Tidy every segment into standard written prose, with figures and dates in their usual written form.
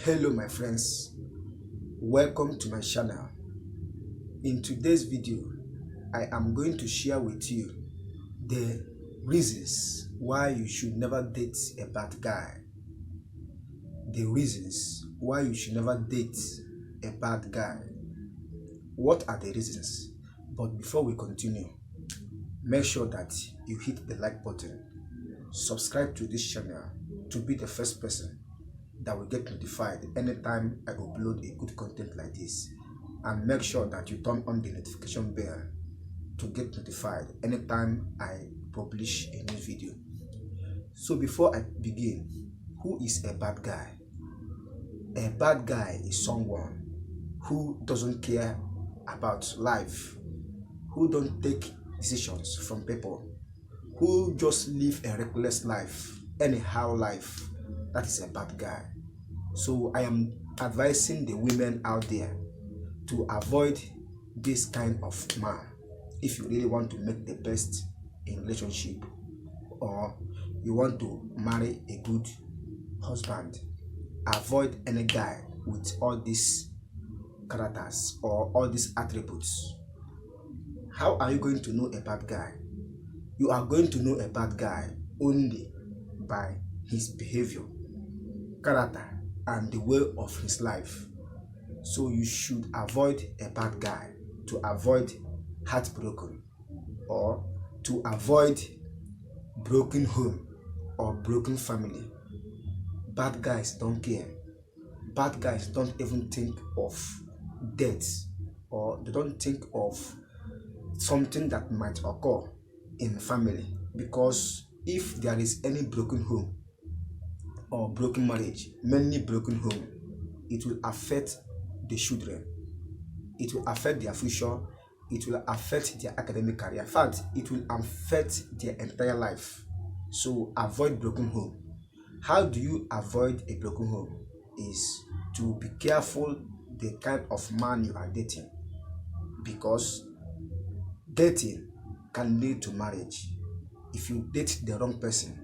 Hello my friends, welcome to my channel. In today's video, I am going to share with you the reasons why you should never date a bad guy. The reasons why you should never date a bad guy. What are the reasons? But before we continue, make sure that you hit the like button, subscribe to this channel to be the first person that will get notified anytime I upload a good content like this, and make sure that you turn on the notification bell to get notified anytime I publish a new video. So before I begin, who is a bad guy? A bad guy is someone who doesn't care about life, who don't take decisions from people, who just live a reckless life, anyhow life. That is a bad guy. So I am advising the women out there to avoid this kind of man if you really want to make the best in relationship, or you want to marry a good husband. Avoid any guy with all these characters or all these attributes. How are you going to know a bad guy? You are going to know a bad guy only by his behavior, character, and the way of his life. So you should avoid a bad guy to avoid heartbroken, or to avoid broken home or broken family. Bad guys don't care. Bad guys don't even think of death, or they don't think of something that might occur in family, because if there is any broken home or broken marriage, mainly broken home, it will affect the children, it will affect their future, it will affect their academic career. In fact, it will affect their entire life. So avoid broken home. How do you avoid a broken home? Is to be careful the kind of man you are dating, because dating can lead to marriage. If you date the wrong person,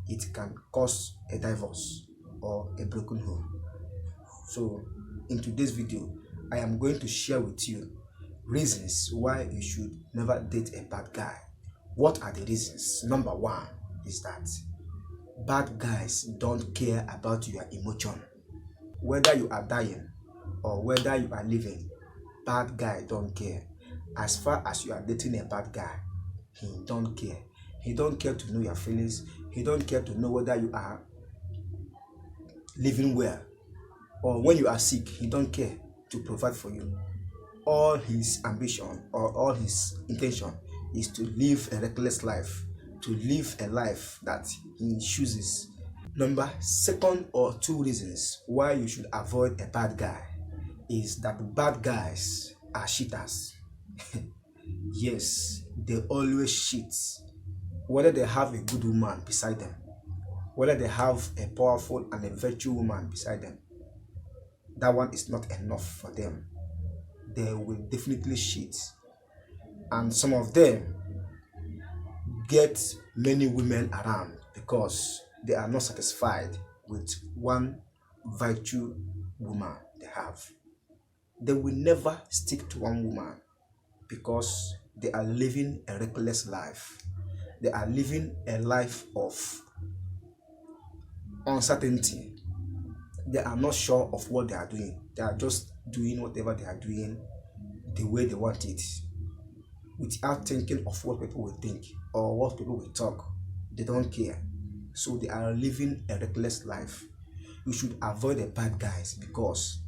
it can cause a divorce or a broken home. So in today's video, I am going to share with you reasons why you should never date a bad guy. What are the reasons? Number one is that bad guys don't care about your emotion. Whether you are dying or whether you are living, bad guy don't care. As far as you are dating a bad guy, he don't care. He don't care to know your feelings. He don't care to know whether you are living well, or when you are sick, he don't care to provide for you. All his ambition or all his intention is to live a reckless life, to live a life that he chooses. Second or two reasons why you should avoid a bad guy is that bad guys are cheaters. Yes, they always cheat. Whether they have a good woman beside them, whether they have a powerful and a virtuous woman beside them, that one is not enough for them. They will definitely cheat. And some of them get many women around because they are not satisfied with one virtuous woman they have. They will never stick to one woman because they are living a reckless life. They are living a life of uncertainty. They are not sure of what they are doing. They are just doing whatever they are doing the way they want it, without thinking of what people will think or what people will talk. They don't care. So they are living a reckless life. You should avoid the bad guys because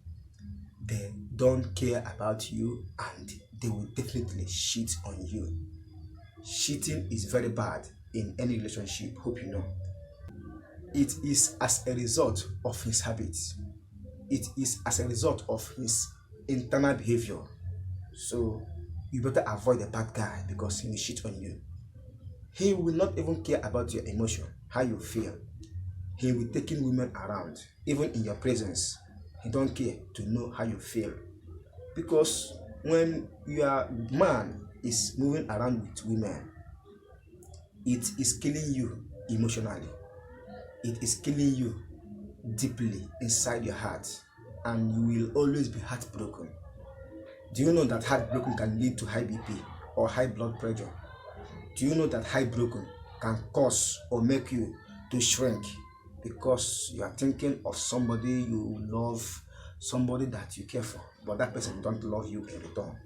they don't care about you, and they will definitely cheat on you. Cheating is very bad in any relationship, hope you know. It is as a result of his habits. It is as a result of his internal behavior. So you better avoid the bad guy because he will cheat on you. He will not even care about your emotion, how you feel. He will be taking women around, even in your presence. He don't care to know how you feel. Because when your man is moving around with women, it is killing you emotionally. It is killing you deeply inside your heart, and you will always be heartbroken. Do you know that heartbroken can lead to high BP or high blood pressure? Do you know that heartbroken can cause or make you to shrink because you are thinking of somebody you love, somebody that you care for, but that person don't love you in return?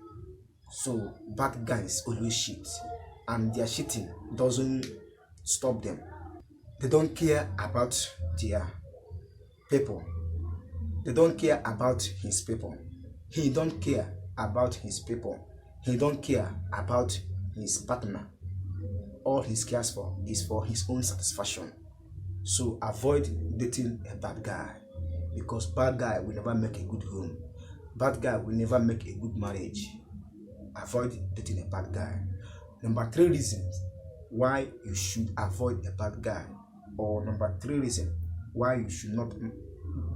So bad guys always cheat, and their cheating doesn't stop them. They don't care about their people. They don't care about his people. He don't care about his people. He don't care about his partner. All he cares for is for his own satisfaction. So avoid dating a bad guy, because bad guy will never make a good home. Bad guy will never make a good marriage. Avoid dating a bad guy. Number 3 reasons why you should avoid a bad guy, or number 3 reason why you should not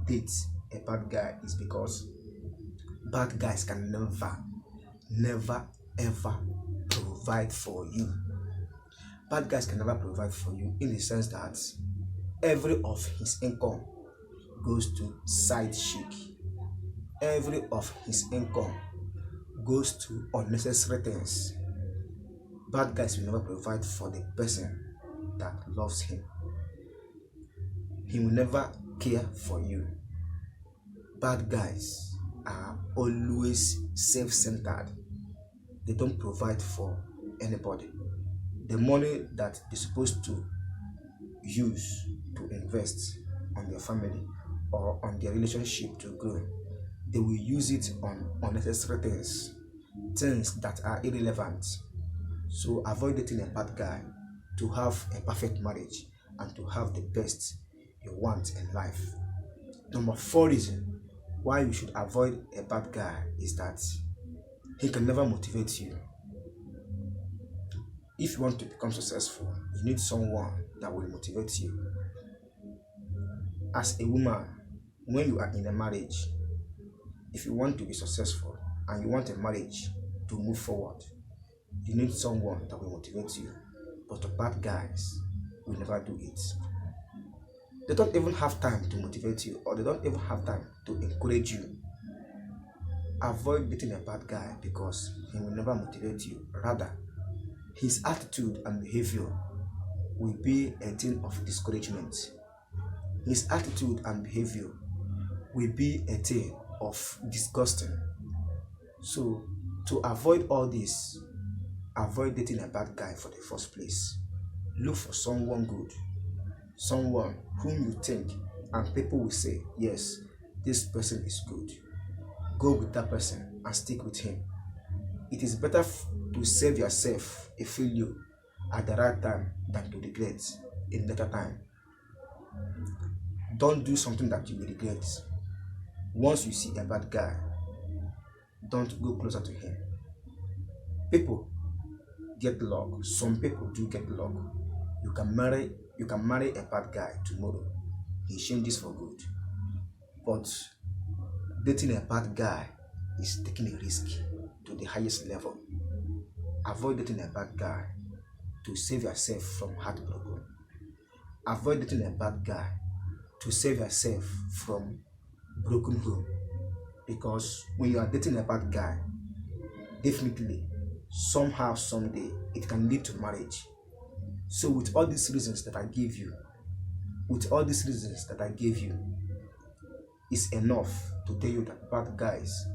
date a bad guy, is because bad guys can never ever provide for you. Bad guys can never provide for you, in the sense that every of his income goes to side chick. Every of his income goes to unnecessary things. Bad guys will never provide for the person that loves him. He will never care for you. Bad guys are always self-centered. They don't provide for anybody. The money that they're supposed to use to invest on their family or on their relationship to grow, they will use it on unnecessary things that are irrelevant. So avoid dating a bad guy to have a perfect marriage and to have the best you want in life. Number 4 reason why you should avoid a bad guy is that he can never motivate you. If you want to become successful, you need someone that will motivate you. As a woman, when you are in a marriage, if you want to be successful and you want a marriage to move forward, you need someone that will motivate you. But the bad guys will never do it. They don't even have time to motivate you, or they don't even have time to encourage you. Avoid dating a bad guy, because he will never motivate you. Rather, his attitude and behavior will be a thing of discouragement. His attitude and behavior will be a thing of disgusting. So, to avoid all this, avoid dating a bad guy for the first place. Look for someone good, someone whom you think and people will say, yes, this person is good. Go with that person and stick with him. It is better to save yourself a failure at the right time than to regret in later time. Don't do something that you will regret. Once you see a bad guy, don't go closer to him. People get luck. Some people do get luck. You can marry a bad guy tomorrow. He changes for good. But dating a bad guy is taking a risk to the highest level. Avoid dating a bad guy to save yourself from heartbroken. Avoid dating a bad guy to save yourself from broken home. Because when you are dating a bad guy, definitely, somehow, someday, it can lead to marriage. So with all these reasons that I gave you, it's enough to tell you that bad guys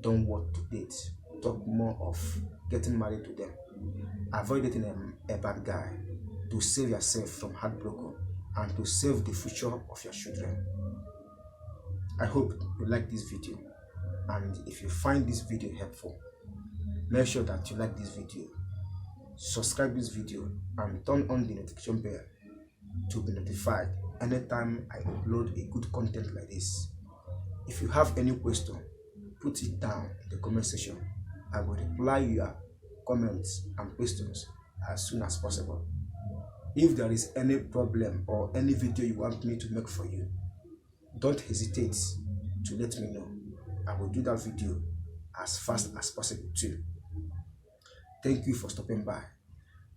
don't want to date. Talk more of getting married to them. Avoid dating a bad guy to save yourself from heartbroken and to save the future of your children. I hope you like this video, and if you find this video helpful, make sure that you like this video, subscribe this video, and turn on the notification bell to be notified anytime I upload a good content like this. If you have any question, put it down in the comment section. I will reply your comments and questions as soon as possible. If there is any problem or any video you want me to make for you, don't hesitate to let me know. I will do that video as fast as possible too. Thank you for stopping by.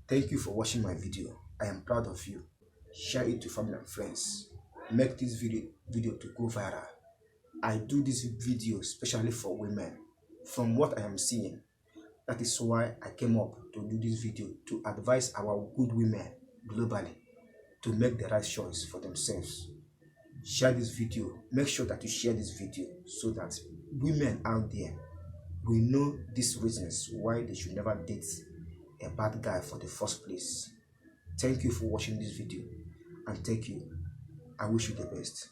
Thank you for watching my video. I am proud of you. Share it to family and friends. make this video to go viral. I do this video especially for women. From what I am seeing, that is why I came up to do this video, to advise our good women globally to make the right choice for themselves. Share this video. Make sure that you share this video so that women out there will know these reasons why they should never date a bad guy for the first place. Thank you for watching this video, and thank you. I wish you the best.